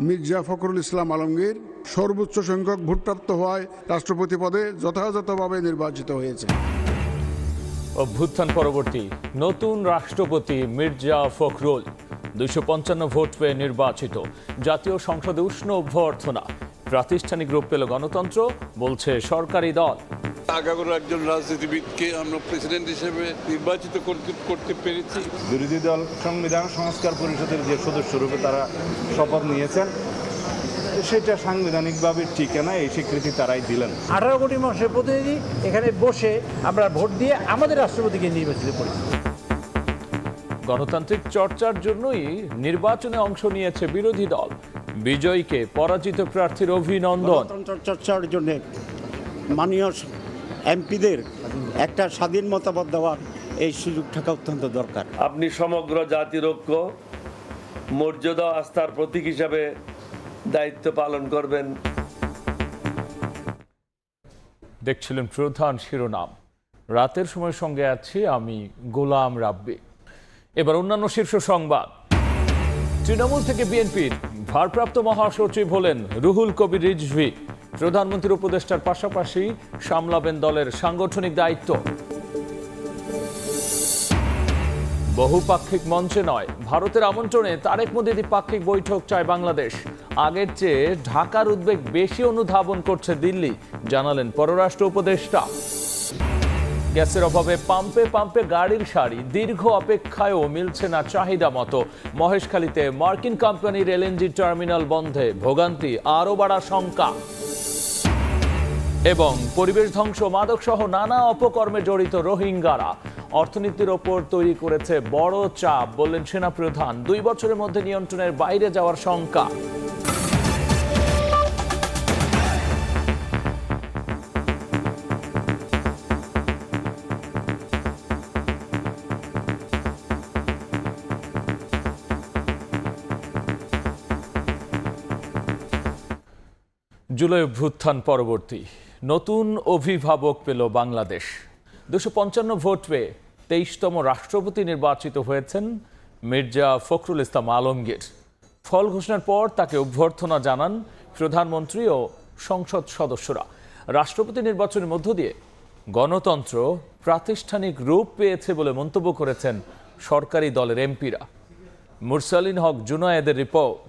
মির্জা ফখরুল ইসলাম আলমগীর সর্বোচ্চ সংখ্যক ভোটপ্রাপ্ত হওয়ায় রাষ্ট্রপতি পদে যথাযথভাবে নির্বাচিত হয়েছে। অভ্যুত্থান পরবর্তী নতুন রাষ্ট্রপতি মির্জা ফখরুল 255 ভোট পেয়ে নির্বাচিত। জাতীয় সংসদে উষ্ণ অভ্যর্থনা। প্রাতিষ্ঠানিক রূপ পেল গণতন্ত্র, বলছে সরকারি দল। আগাগোড়া একজন রাজনীতিবিদকে আমরা প্রেসিডেন্ট হিসেবে নির্বাচিত করতে পেরেছি। বিরোধী দল সংবিধান সংস্কার পরিষদের যে সদস্য রূপে তারা শপথ নিয়েছেন, সেটা সাংবিধানিকভাবে ঠিক না, এই স্বীকৃতি তারাই দিলেন। 18 কোটি মানুষের প্রতিনিধি এখানে বসে আমরা ভোট দিয়ে আমাদের রাষ্ট্রপতিকে নির্বাচিত করেছি। গণতান্ত্রিক চর্চার জন্যই নির্বাচনে অংশ নিয়েছে বিরোধী দল। বিজয়ীকে পরাজিত প্রার্থীর অভিনন্দন। গণতন্ত্র চর্চার জন্য মাননীয় এমপিদের একটা স্বাধীন মতামত দেওয়ার এই সুযোগ থাকা অত্যন্ত দরকার। আপনি সমগ্র জাতির ঐক্য, মর্যাদা, আস্থার প্রতীক হিসাবে দায়িত্ব পালন করবেন। দেখছিলেন প্রধান শিরোনাম। রাতের সময় সঙ্গে আছি আমি গোলাম রাব্বি। এবার অন্যান্য শীর্ষ সংবাদ। তৃণমূল থেকে বিএনপির ভারপ্রাপ্ত মহাসচিব হলেন রুহুল কবির রিজভী। প্রধানমন্ত্রীর উপদেষ্টার পাশাপাশি সামলাবেন দলের সাংগঠনিক দায়িত্ব। বহুপাক্ষিক মঞ্চে নয়, ভারতের আমন্ত্রণে তারেক মোদি দ্বিপাক্ষিক বৈঠক চায় বাংলাদেশ। আগের চেয়ে ঢাকার উদ্বেগ বেশি অনুধাবন করছে দিল্লি, জানালেন পররাষ্ট্র উপদেষ্টা। গ্যাসের অভাবে পাম্পে পাম্পে গাড়ির সারি, দীর্ঘ অপেক্ষায়ও মিলছে না চাহিদা মতো। মহেশখালীতে মার্কিন কোম্পানির এলএনজি টার্মিনাল বন্ধে ভোগান্তি আরও বাড়ার শঙ্কা। এবং পরিবেশ ধ্বংস, মাদক সহ নানা অপকর্মে জড়িত রোহিঙ্গারা অর্থনীতির ওপর তৈরি করেছে বড় চাপ, বললেন সেনাপ্রধান। 2 বছরের মধ্যে নিয়ন্ত্রণের বাইরে যাওয়ার শঙ্কা। জুলাই অভ্যুত্থান পরবর্তী নতুন অভিভাবক পেল বাংলাদেশ। 255 ভোট পেয়ে 23তম রাষ্ট্রপতি নির্বাচিত হয়েছেন মির্জা ফখরুল ইসলাম আলমগীর। ফল ঘোষণার পর তাকে অভ্যর্থনা জানান প্রধানমন্ত্রী ও সংসদ সদস্যরা। রাষ্ট্রপতি নির্বাচনের মধ্য দিয়ে গণতন্ত্র প্রাতিষ্ঠানিক রূপ পেয়েছে বলে মন্তব্য করেছেন সরকারি দলের এমপিরা। মুরসালিন হক জুনায়েদের রিপোর্ট।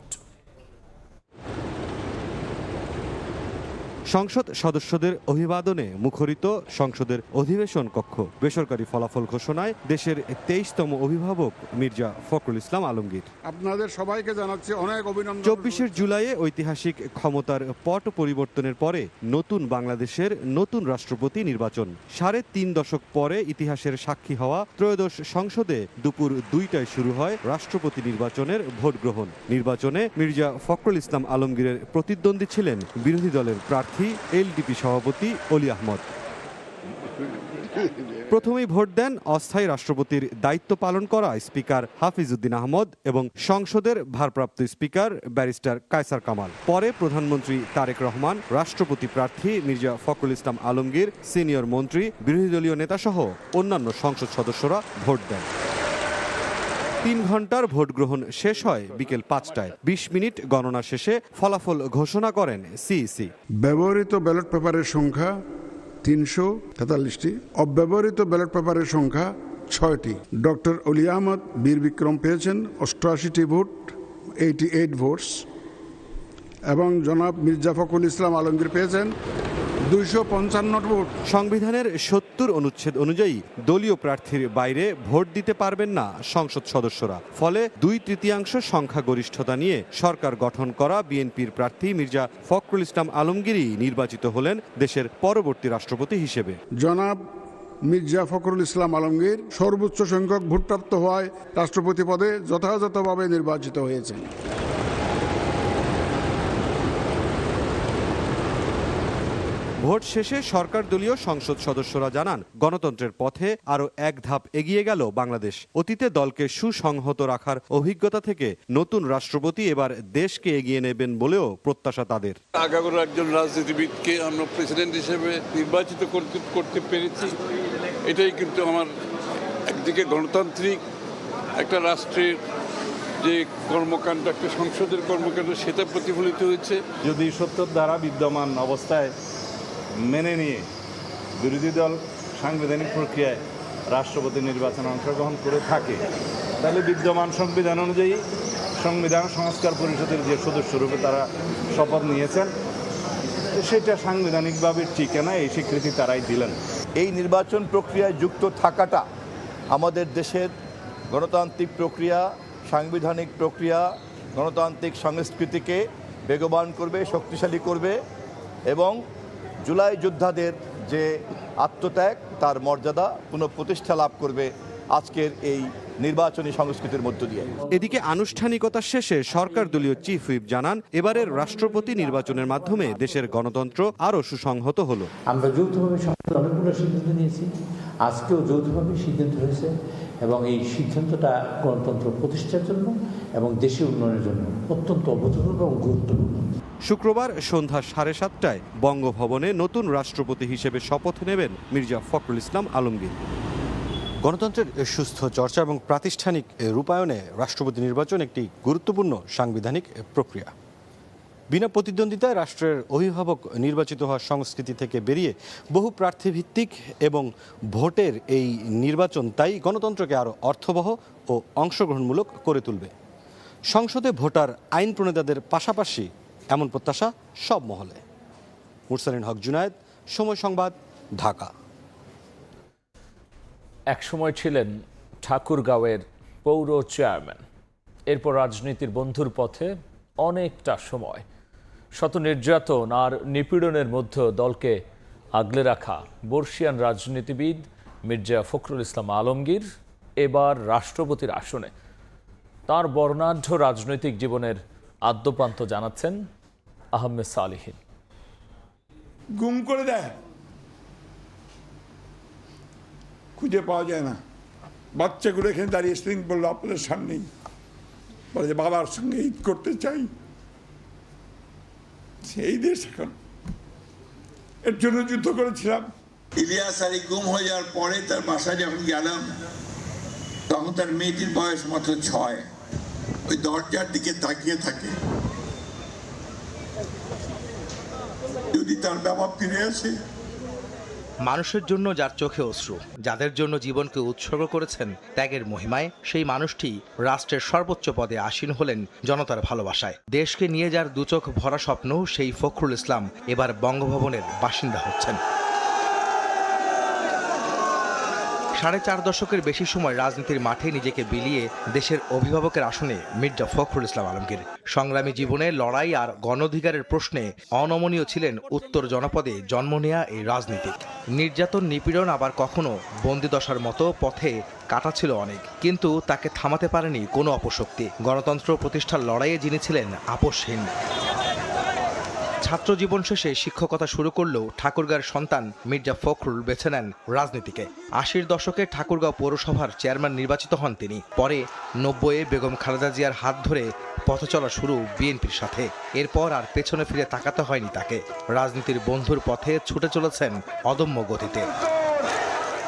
সংসদ সদস্যদের অভিবাদনে মুখরিত সংসদের অধিবেশন কক্ষ। বেসরকারি ফলাফল ঘোষণায় দেশের 23তম অভিভাবক মির্জা ফখরুল ইসলাম আলমগীর। আপনাদের সবাইকে জানাচ্ছি অনেক অভিনন্দন। 24 জুলাইয়ে ঐতিহাসিক ক্ষমতার পট পরিবর্তনের পরে নতুন বাংলাদেশের নতুন রাষ্ট্রপতি নির্বাচন। 3.5 দশক পরে ইতিহাসের সাক্ষী হওয়া ত্রয়োদশ সংসদে দুপুর 2টায় শুরু হয় রাষ্ট্রপতি নির্বাচনের ভোট গ্রহণ। নির্বাচনে মির্জা ফখরুল ইসলাম আলমগীরের প্রতিদ্বন্দ্বী ছিলেন বিরোধী দলের প্রার্থী এলডিপি সভাপতি অলি আহমদ। প্রথমেই ভোট দেন অস্থায়ী রাষ্ট্রপতির দায়িত্ব পালন করা স্পিকার হাফিজউদ্দিন আহমদ এবং সংসদের ভারপ্রাপ্ত স্পিকার ব্যারিস্টার কায়সার কামাল। পরে প্রধানমন্ত্রী তারেক রহমান, রাষ্ট্রপতি প্রার্থী মির্জা ফখরুল ইসলাম আলমগীর, সিনিয়র মন্ত্রী, বিরোধী দলীয় নেতাসহ অন্যান্য সংসদ সদস্যরা ভোট দেন। 3 ঘন্টার ভোট গ্রহণ শেষ হয় বিকেল 5টায়। 20 মিনিট গণনা শেষে ফলাফল ঘোষণা করেন সিইসি। ব্যবহৃত ব্যালট পেপারের সংখ্যা 343টি, অব্যবহৃত ব্যালট পেপারের সংখ্যা 6টি। ডক্টর অলি আহমদ বীর বিক্রম পেয়েছেন 88টি ভোট, 88 ভোটস, এবং জনাব মির্জা ফখরুল ইসলাম আলমগীর পেয়েছেন 255 ভোট। সংবিধানের 70 অনুচ্ছেদ অনুযায়ী দলীয় প্রার্থীর বাইরে ভোট দিতে পারবেন না সংসদ সদস্যরা। ফলে 2/3 সংখ্যাগরিষ্ঠতা নিয়ে সরকার গঠন করা বিএনপির প্রার্থী মির্জা ফখরুল ইসলাম আলমগীরই নির্বাচিত হলেন দেশের পরবর্তী রাষ্ট্রপতি হিসেবে। জনাব মির্জা ফখরুল ইসলাম আলমগীর সর্বোচ্চ সংখ্যক ভোটপ্রাপ্ত হওয়ায় রাষ্ট্রপতি পদে যথাযথভাবে নির্বাচিত হয়েছেন। ভোট শেষে সরকার দলীয় সংসদ সদস্যরা জানান, গণতন্ত্রের পথে আরও এক ধাপ এগিয়ে গেল বাংলাদেশ। অতীতে দলকে সুসংহত রাখার অভিজ্ঞতা থেকে নতুন রাষ্ট্রপতি এবার দেশকে এগিয়ে নেবেন বলেও প্রত্যাশা তাদের। আগাগোড়া একজন রাজনীতিবিদকে আমরা প্রেসিডেন্ট হিসেবে নির্বাচিত করতে পেরেছি। এটাই কিন্তু আমার একদিকে গণতান্ত্রিক একটা রাষ্ট্রের যে কর্মকাণ্ড, একটা সংসদের কর্মকাণ্ড, সেটা প্রতিফলিত হয়েছে। যদি সত্যর দ্বারা বিদ্যমান অবস্থায় মেনে নিয়ে বিরোধী দল সাংবিধানিক প্রক্রিয়ায় রাষ্ট্রপতি নির্বাচনে অংশগ্রহণ করে থাকে, তাহলে বিদ্যমান সংবিধান অনুযায়ী সংবিধান সংস্কার পরিষদের যে সদস্যরূপে তারা শপথ নিয়েছেন, সেটা সাংবিধানিকভাবে ঠিক না, এই স্বীকৃতি তারাই দিলেন। এই নির্বাচন প্রক্রিয়ায় যুক্ত থাকাটা আমাদের দেশের গণতান্ত্রিক প্রক্রিয়া, সাংবিধানিক প্রক্রিয়া, গণতান্ত্রিক সংস্কৃতিকে বেগবান করবে, শক্তিশালী করবে এবং জুলাই যোদ্ধাদের যে আত্মত্যাগ, তার মর্যাদা পুনঃপ্রতিষ্ঠা লাভ করবে আজকের এই নির্বাচনী সংস্কৃতির মধ্য দিয়ে। এদিকে আনুষ্ঠানিকতা শেষে সরকার দলীয় চিফ হুইপ জানান, এবারের রাষ্ট্রপতি নির্বাচনের মাধ্যমে দেশের গণতন্ত্র আরও সুসংহত হলো। আমরা যৌথভাবে অনেকগুলো সিদ্ধান্ত নিয়েছি, আজকেও যৌথভাবে সিদ্ধান্ত হয়েছে এবং এই সিদ্ধান্তটা গণতন্ত্র প্রতিষ্ঠার জন্য এবং দেশের উন্নয়নের জন্য অত্যন্ত অভূতপূর্ব এবং গুরুত্বপূর্ণ। শুক্রবার সন্ধ্যা 7:30টায় বঙ্গভবনে নতুন রাষ্ট্রপতি হিসেবে শপথ নেবেন মির্জা ফখরুল ইসলাম আলমগীর। গণতন্ত্রের সুস্থ চর্চা এবং প্রাতিষ্ঠানিক রূপায়ণে রাষ্ট্রপতি নির্বাচন একটি গুরুত্বপূর্ণ সাংবিধানিক প্রক্রিয়া। বিনা প্রতিদ্বন্দ্বিতায় রাষ্ট্রের অভিভাবক নির্বাচিত হওয়ার সংস্কৃতি থেকে বেরিয়ে বহু প্রার্থীভিত্তিক এবং ভোটের এই নির্বাচন তাই গণতন্ত্রকে আরও অর্থবহ ও অংশগ্রহণমূলক করে তুলবে। সংসদে ভোটার আইন প্রণেতাদের পাশাপাশি এমন প্রত্যাশা সব মহলে। মুরসালিন হক জুনায়েদ, সময় সংবাদ, ঢাকা। একসময় ছিলেন ঠাকুরগাঁওয়ের পৌর চেয়ারম্যান, এরপর রাজনীতির বন্ধুর পথে অনেকটা সময় শত নির্যাতন আর নিপীড়নের মধ্যে দলকে আগলে রাখা বর্ষিয়ান রাজনীতিবিদ মির্জা ফখরুল ইসলাম আলমগীর এবার রাষ্ট্রপতির আসনে। তার বর্ণাঢ্য রাজনৈতিক জীবনের আদ্যপান্ত জানাচ্ছেন আহমেদ সালিহিন। গুম করে দেয়, খুঁজে পাওয়া যায় না। বাচ্চাগুলো এখানে দাঁড়িয়ে স্প্রিং বললো আপনাদের সামনেই, বলে যে বাবার সঙ্গে ঈদ করতে চাই। সেই দেশ এখন, এর জন্য যুদ্ধ করেছিলাম। ইলিয়াস আলী গুম হয়ে যাওয়ার পরে তার বাসায় যখন গেলাম, তখন তার মেয়েটির বয়স মাত্র 6। ওই দরজার দিকে তাকিয়ে থাকে, যদি তার বাবা ফিরে আসে। মানুষের জন্য যার চোখে অশ্রু, যাদের জন্য জীবনকে উৎসর্গ করেছেন ত্যাগের মহিমায়, সেই মানুষটি রাষ্ট্রের সর্বোচ্চ পদে আসীন হলেন জনতার ভালোবাসায়। দেশকে নিয়ে যার দুচোখ ভরা স্বপ্ন, সেই ফখরুল ইসলাম এবার বঙ্গভবনের বাসিন্দা হচ্ছেন। 4.5 দশকের বেশি সময় রাজনীতির মাঠে নিজেকে বিলিয়ে দেশের অভিভাবকের আসনে মির্জা ফখরুল ইসলাম আলমগীর। সংগ্রামী জীবনে লড়াই আর গণঅধিকারের প্রশ্নে অনমনীয় ছিলেন উত্তর জনপদে জন্ম নেয়া এই রাজনীতিক। নির্যাতন, নিপীড়ন, আবার কখনো বন্দিদশার মতো পথে কাটা ছিল অনেক, কিন্তু তাকে থামাতে পারেনি কোনো অপশক্তি। গণতন্ত্র প্রতিষ্ঠার লড়াইয়ে যিনি ছিলেন আপোষহীন। ছাত্র জীবন শেষে শিক্ষকতা শুরু করলেও ঠাকুরগাঁওয়ের সন্তান মির্জা ফখরুল বেছে নেন রাজনীতিকে। 80-র দশকে ঠাকুরগাঁও পৌরসভার চেয়ারম্যান নির্বাচিত হন তিনি। পরে 90-এ বেগম খালেদা জিয়ার হাত ধরে পথ চলা শুরু বিএনপির সাথে। এরপর আর পেছনে ফিরে তাকাতে হয়নি তাকে। রাজনীতির বন্ধুর পথে ছুটে চলেছেন অদম্য গতিতে।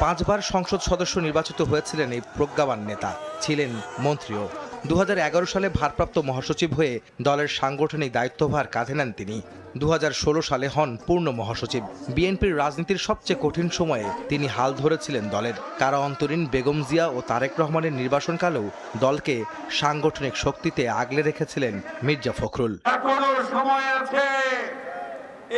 5 বার সংসদ সদস্য নির্বাচিত হয়েছিলেন এই প্রজ্ঞাবান নেতা, ছিলেন মন্ত্রীও। 2011 সালে ভারপ্রাপ্ত মহাসচিব হয়ে দলের সাংগঠনিক দায়িত্বভার কাঁধে নেন তিনি। 2016 সালে হন পূর্ণ মহাসচিব। বিএনপির রাজনীতির সবচেয়ে কঠিন সময়ে তিনি হাল ধরেছিলেন দলের। কারা অন্তরীণ বেগম জিয়া ও তারেক রহমানের নির্বাসনকালেও দলকে সাংগঠনিক শক্তিতে আগলে রেখেছিলেন মির্জা ফখরুল। এখনো সময় আছে,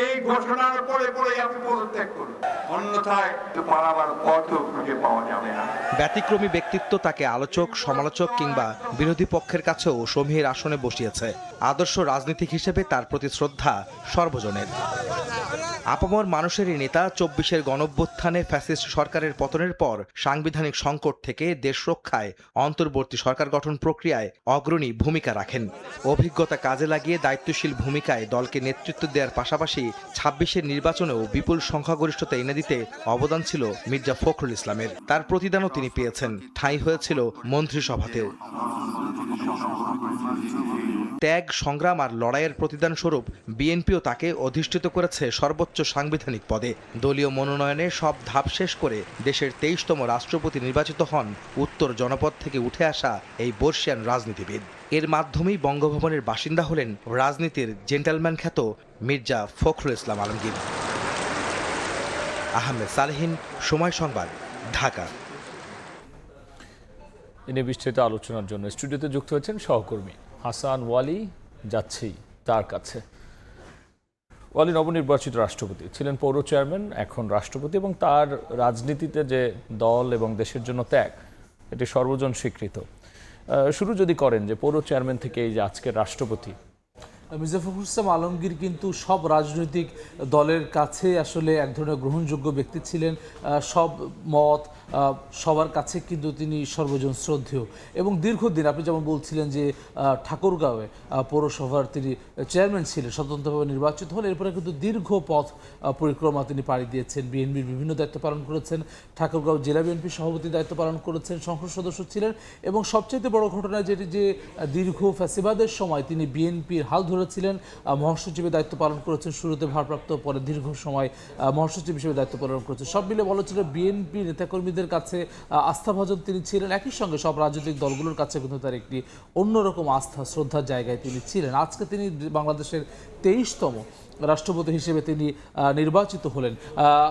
এই ঘোষণার পরে আপনি পদত্যাগ করুন, অন্যথায় পালাবার পথও খুঁজে পাওয়া যাবে না। ব্যতিক্রমী ব্যক্তিত্ব তাকে আলোচক, সমালোচক কিংবা বিরোধী পক্ষের কাছেও সমীহের আসনে বসিয়েছে। আদর্শ রাজনীতিক হিসেবে তার প্রতি শ্রদ্ধা সর্বজনের। আপামর মানুষের এই নেতা 24-এর গণঅভ্যুত্থানে ফ্যাসিস্ট সরকারের পতনের পর সাংবিধানিক সংকট থেকে দেশ রক্ষায় অন্তর্বর্তী সরকার গঠন প্রক্রিয়ায় অগ্রণী ভূমিকা রাখেন। অভিজ্ঞতা কাজে লাগিয়ে দায়িত্বশীল ভূমিকায় দলকে নেতৃত্ব দেওয়ার পাশাপাশি 26-এর নির্বাচনেও বিপুল সংখ্যাগরিষ্ঠতা এনে দিতে অবদান ছিল মির্জা ফখরুল ইসলামের। তার প্রতিদানও তিনি পেয়েছেন, ঠাঁই হয়েছিল মন্ত্রিসভাতেও। ত্যাগ, সংগ্রাম আর লড়াইয়ের প্রতিদান স্বরূপ বিএনপিও তাকে অধিষ্ঠিত করেছে সর্বোচ্চ সাংবিধানিক পদে। দলীয় মনোনয়নে সব ধাপ শেষ করে দেশের 23তম রাষ্ট্রপতি নির্বাচিত হন উত্তর জনপদ থেকে উঠে আসা এই বর্ষিয়ান রাজনীতিবিদ। এর মাধ্যমেই বঙ্গভবনের বাসিন্দা হলেন রাজনীতির জেন্টেলম্যান খ্যাত মির্জা ফখরুল ইসলাম আলমগীর। আহমেদ সালেহীন, সময় সংবাদ, ঢাকা। এ নিয়ে বিস্তৃত আলোচনার জন্য স্টুডিওতে যুক্ত হয়েছেন সহকর্মী হাসান ওয়ালি। যাচ্ছি তার কাছে। ওয়ালি নবনির্বাচিত রাষ্ট্রপতি, ছিলেন পৌর চেয়ারম্যান, এখন রাষ্ট্রপতি, এবং তার রাজনীতিতে যে দল এবং দেশের জন্য ত্যাগ, এটি সর্বজন স্বীকৃত। শুরু যদি করেন যে পৌর চেয়ারম্যান থেকে এই যে আজকের রাষ্ট্রপতি, মির্জা ফখরুল ইসলাম আলমগীর কিন্তু সব রাজনৈতিক দলের কাছে আসলে এক ধরনের গ্রহণযোগ্য ব্যক্তি ছিলেন। সব মত সবার কাছে কিন্তু তিনি সর্বজন শ্রদ্ধেয়, এবং দীর্ঘদিন আপনি যেমন বলছিলেন যে ঠাকুরগাঁওয়ে পৌরসভার তিনি চেয়ারম্যান ছিলেন, স্বতন্ত্রভাবে নির্বাচিত হন। এরপরে কিন্তু দীর্ঘ পথ পরিক্রমা তিনি পাড়ি দিয়েছেন, বিএনপির বিভিন্ন দায়িত্ব পালন করেছেন, ঠাকুরগাঁও জেলা বিএনপির সভাপতির দায়িত্ব পালন করেছেন, সংসদ সদস্য ছিলেন, এবং সবচেয়ে বড় ঘটনা যেটি যে দীর্ঘ ফ্যাসিবাদের সময় তিনি বিএনপির হাল ধরেছিলেন, মহাসচিবের দায়িত্ব পালন করেছেন, শুরুতে ভারপ্রাপ্ত, পরে দীর্ঘ সময় মহাসচিব হিসেবে দায়িত্ব পালন করেছেন। সব মিলে বলা ছিল বিএনপি নেতাকর্মীদের কাছে আস্থাভাজন তিনি ছিলেন। একই সঙ্গে সব রাজনৈতিক দলগুলোর কাছে কিন্তু তার একটি অন্যরকম আস্থা, শ্রদ্ধার জায়গায় তিনি ছিলেন। আজকে তিনি বাংলাদেশের 23তম রাষ্ট্রপতি হিসেবে তিনি নির্বাচিত হলেন।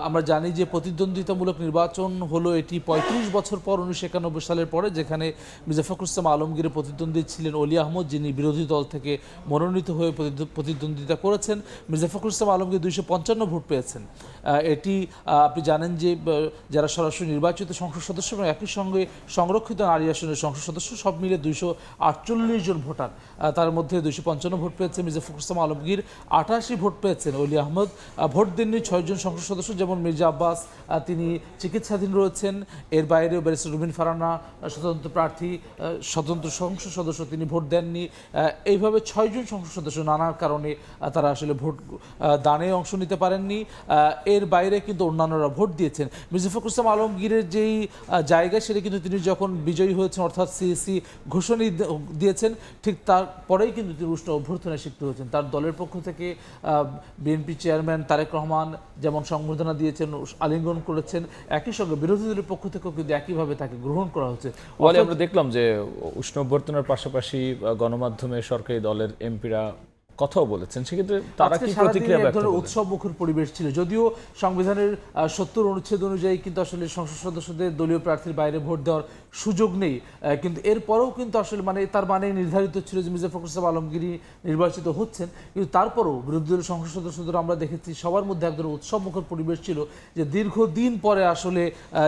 আমরা জানি যে প্রতিদ্বন্দ্বিতামূলক নির্বাচন হলো এটি 35 বছর পর 1991 সালের পরে, যেখানে মির্জা ফখরুল ইসলাম আলমগীরের প্রতিদ্বন্দ্বী ছিলেন অলি আহমদ, যিনি বিরোধী দল থেকে মনোনীত হয়ে প্রতিদ্বন্দ্বিতা করেছেন। মির্জা ফখরুল ইসলাম আলমগীর 255 ভোট পেয়েছেন। এটি আপনি জানেন যে যারা সরাসরি নির্বাচিত সংসদ সদস্য এবং একই সঙ্গে সংরক্ষিত নারী আসনের সংসদ সদস্য, সব মিলে 248 জন ভোটার, তার মধ্যে 255 ভোট পেয়েছে মির্জা ফখরুল ইসলাম আলমগীর, 88 ভোট পেয়েছেন অলি আহমদ। ভোট দেননি 6 জন সংসদ সদস্য, যেমন মির্জা আব্বাস, তিনি চিকিৎসাধীন রয়েছেন। এর বাইরেও ব্যারিস্টার রুবিন ফারানা স্বতন্ত্র প্রার্থী, স্বতন্ত্র সংসদ সদস্য, তিনি ভোট দেননি। এইভাবে 6 জন সংসদ সদস্য নানার কারণে তারা আসলে ভোট দানে অংশ নিতে পারেননি। এর বাইরে কিন্তু অন্যান্যরা ভোট দিয়েছেন। মির্জা ফখরুল ইসলাম আলমগীরের যেই জায়গা, সেটা কিন্তু তিনি যখন বিজয়ী হয়েছেন, অর্থাৎ সিএসি ঘোষণা দিয়েছেন, ঠিক তারপরেই কিন্তু তিনি উষ্ণ অভ্যর্থনায় সিক্ত হয়েছেন। তার দলের পক্ষ থেকে বিএনপি চেয়ারম্যান তারেক রহমান যেমন সংবর্ধনা দিয়েছেন, আলিঙ্গন করেছেন, একই সঙ্গে বিরোধী দলের পক্ষ থেকেও কিন্তু একইভাবে তাকে গ্রহণ করা হচ্ছে। আমরা দেখলাম যে উষ্ণ অভ্যর্থনার পাশাপাশি গণমাধ্যমে সরকারি দলের এমপিরা কথাও বলেছেন, সেক্ষেত্রে তারা কি প্রতিক্রিয়া ব্যক্ত করেন? উৎসব মুখর পরিবেশ ছিল, যদিও সংবিধানের 70 অনুচ্ছেদ অনুযায়ী কিন্তু আসলে সংসদ সদস্যদের দলীয় প্রার্থীর বাইরে ভোট দেওয়ার সুযোগ নেই, কিন্তু এরপরেও কিন্তু আসলে তার মানে নির্ধারিত ছিল যে মির্জা ফখরুল ইসলাম আলমগীর নির্বাচিত হচ্ছেন। কিন্তু তারপরেও বিরোধী দলের সংসদ সদস্যদের আমরা দেখেছি সবার মধ্যে একদম উৎসব মুখর পরিবেশ ছিল, যে দীর্ঘদিন পরে আসলে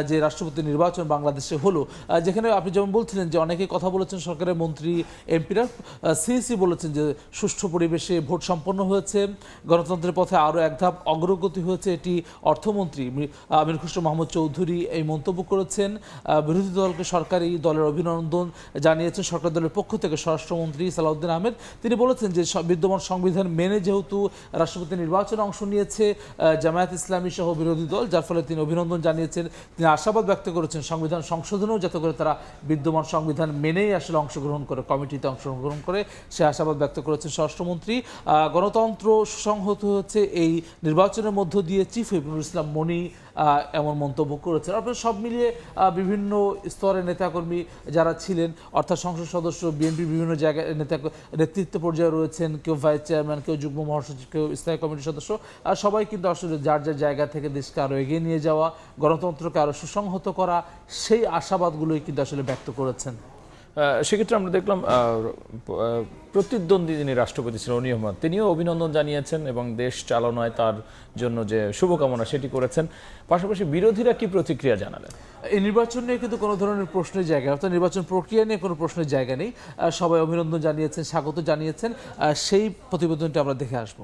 যে রাষ্ট্রপতি নির্বাচন বাংলাদেশে হলো, যেখানে আপনি যেমন বলছিলেন যে অনেকে কথা বলেছেন, সরকারের মন্ত্রী এমপিরা, সিএসি বলেছেন যে সুষ্ঠু পরিবেশে ভোট সম্পন্ন হয়েছে, গণতন্ত্রের পথে আরও এক ধাপ অগ্রগতি হয়েছে। এটি অর্থমন্ত্রী আমির খসরু মাহমুদ চৌধুরী এই মন্তব্য করেছেন। বিরোধী দলকে সরকারি দলের অভিনন্দন জানিয়েছেন সরকার দলের পক্ষ থেকে স্বরাষ্ট্রমন্ত্রী সালাউদ্দিন আহমেদ। তিনি বলেছেন যে বিদ্যমান সংবিধান মেনে যেহেতু রাষ্ট্রপতি নির্বাচনে অংশ নিয়েছে জামায়াত ইসলামী সহ বিরোধী দল, যার ফলে তিনি অভিনন্দন জানিয়েছেন। তিনি আশাবাদ ব্যক্ত করেছেন সংবিধান সংশোধনেও যাতে করে তারা বিদ্যমান সংবিধান মেনেই আসলে অংশগ্রহণ করে, কমিটিতে অংশগ্রহণ করে, সে আশাবাদ ব্যক্ত করেছেন স্বরাষ্ট্রমন্ত্রী। গণতন্ত্র সুসংহত হচ্ছে এই নির্বাচনের মধ্য দিয়ে, চিফ হুইপ নুরুল ইসলাম মনি এমন মন্তব্য করেছেন। আপনার সব মিলিয়ে বিভিন্ন স্তরের নেতাকর্মী যারা ছিলেন, অর্থাৎ সংসদ সদস্য, বিএনপি বিভিন্ন জায়গায় নেতৃত্ব পর্যায়ে রয়েছেন, কেউ ভাইস চেয়ারম্যান, কেউ যুগ্ম মহাসচিব, কেউ স্থায়ী কমিটির সদস্য, আর সবাই কিন্তু আসলে যার যার জায়গা থেকে দেশকে আরও এগিয়ে নিয়ে যাওয়া, গণতন্ত্রকে আরও সুসংহত করা, সেই আশাবাদগুলোই কিন্তু আসলে ব্যক্ত করেছেন। সেক্ষেত্রে আমরা দেখলাম প্রতিদ্বন্দ্বী যিনি রাষ্ট্রপতি ছিলেন অলি আহমদ, তিনিও অভিনন্দন জানিয়েছেন এবং দেশ চালনায় তার জন্য যে শুভকামনা সেটি করেছেন। পাশাপাশি বিরোধীরা কি প্রতিক্রিয়া জানালেন? এই নির্বাচন নিয়ে কিন্তু কোনো ধরনের প্রশ্নের জায়গা, অর্থাৎ নির্বাচন প্রক্রিয়া নিয়ে কোনো প্রশ্নের জায়গা নেই। সবাই অভিনন্দন জানিয়েছেন, স্বাগত জানিয়েছেন। সেই প্রতিবেদনটি আমরা দেখে আসবো।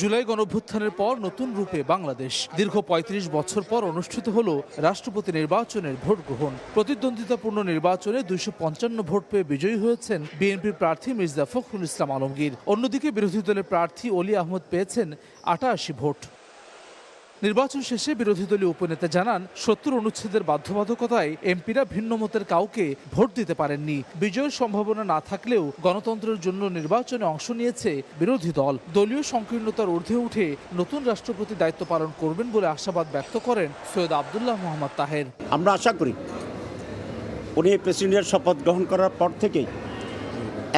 জুলাই গণঅভ্যুত্থানের পর নতুন রূপে বাংলাদেশ, দীর্ঘ 35 বছর পর অনুষ্ঠিত হলো রাষ্ট্রপতি নির্বাচনের ভোট গ্রহণ। প্রতিদ্বন্দ্বিতাপূর্ণ নির্বাচনে 255 ভোট পেয়ে বিজয়ী হয়েছেন বিএনপির প্রার্থী মির্জা ফখরুল ইসলাম আলমগীর। অন্যদিকে বিরোধী দলের প্রার্থী অলি আহমদ পেয়েছেন 88 ভোট। নির্বাচন শেষে বিরোধী দলীয় উপনেতা জানান ৭০ অনুচ্ছেদের বাধ্যবাধকতায় এমপিরা ভিন্ন মতের কাউকে ভোট দিতে পারেননি। বিজয়ের সম্ভাবনা না থাকলেও গণতন্ত্রের জন্য নির্বাচনে অংশ নিয়েছে বিরোধী দল। দলীয় সংকীর্ণতার ঊর্ধ্বে উঠে নতুন রাষ্ট্রপতি দায়িত্ব পালন করবেন বলে আশাবাদ ব্যক্ত করেন সৈয়দ আব্দুল্লাহ মোহাম্মদ তাহের। আমরা আশা করি উনি প্রেসিডেন্টের শপথ গ্রহণ করার পর থেকেই